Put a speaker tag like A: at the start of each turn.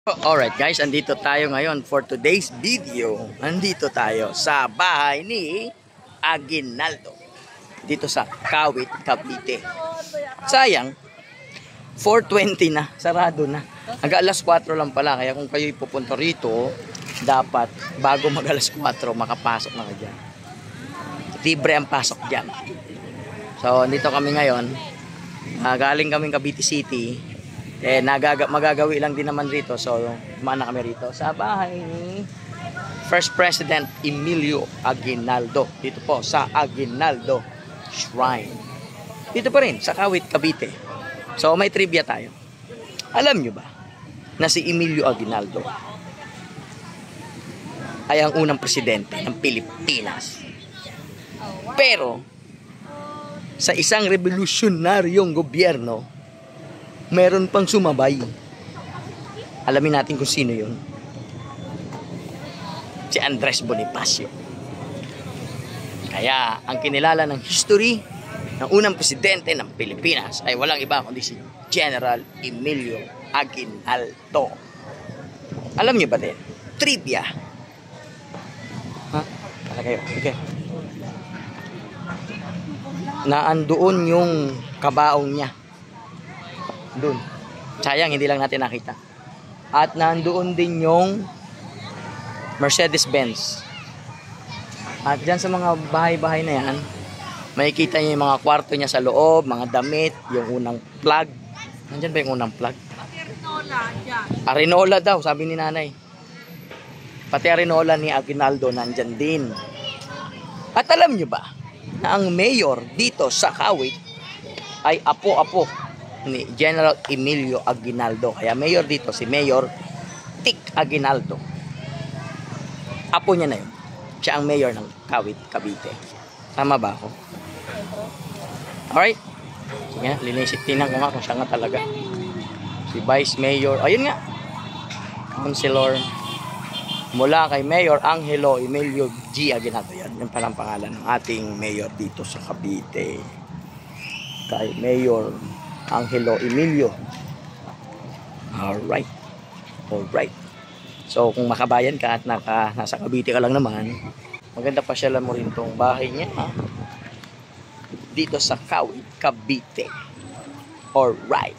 A: Alright guys, andito tayo ngayon for today's video. Andito tayo sa bahay ni Aguinaldo. Dito sa Kawit, Cavite. Sayang, 4:20 na, sarado na. Hanggang alas 4 lang pala, kaya kung kayo'y pupunta rito, dapat bago mag alas 4, makapasok na ka dyan. Libre ang pasok dyan. So, andito kami ngayon. Galing kaming Cavite City. Magagawi lang din naman rito. So, kumana kami rito sa bahay ni First President Emilio Aguinaldo. Dito po sa Aguinaldo Shrine. Dito pa rin sa Kawit, Cavite. So, may trivia tayo. Alam nyo ba na si Emilio Aguinaldo ay ang unang presidente ng Pilipinas? Pero, sa isang revolusyonaryong gobyerno, meron pang sumabay. Alamin natin kung sino yun. Si Andres Bonifacio. Kaya, ang kinilala ng history ng unang presidente ng Pilipinas ay walang iba kundi si General Emilio Aguinaldo. Alam niyo ba din? Trivia. Ha? Kala kayo. Okay. Naandoon yung kabaong niya. Doon. Sayang, hindi lang natin nakita. At nandoon din yung Mercedes-Benz. At dyan sa mga bahay-bahay na yan, makikita niyo yung mga kwarto niya sa loob, mga damit, yung unang plug. Nandyan ba yung unang plug?
B: Pati Arinola dyan.
A: Arinola daw, sabi ni nanay. Pati Arinola ni Aguinaldo nandyan din. At alam niyo ba na ang mayor dito sa Kawit ay apo-apo ni General Emilio Aguinaldo. Kaya mayor dito si Mayor Tic Aguinaldo. Apo niya na yun. Siya ang mayor ng Kawit, Cavite. Tama ba ako? Alright. Sige, tinan ko nga kung siya nga talaga. Si Vice Mayor. Ayun nga. Councilor. Mula kay Mayor Angelo Emilio G. Aguinaldo. Yan yung palang pangalan ng ating mayor dito sa Cavite. Kay Mayor Angelo Emilio. Alright. Alright. So, kung makabayan ka at nasa Cavite ka lang naman, maganda pa siya mo rin tong bahay niya. Ha? Dito sa Kawit, Cavite. Alright.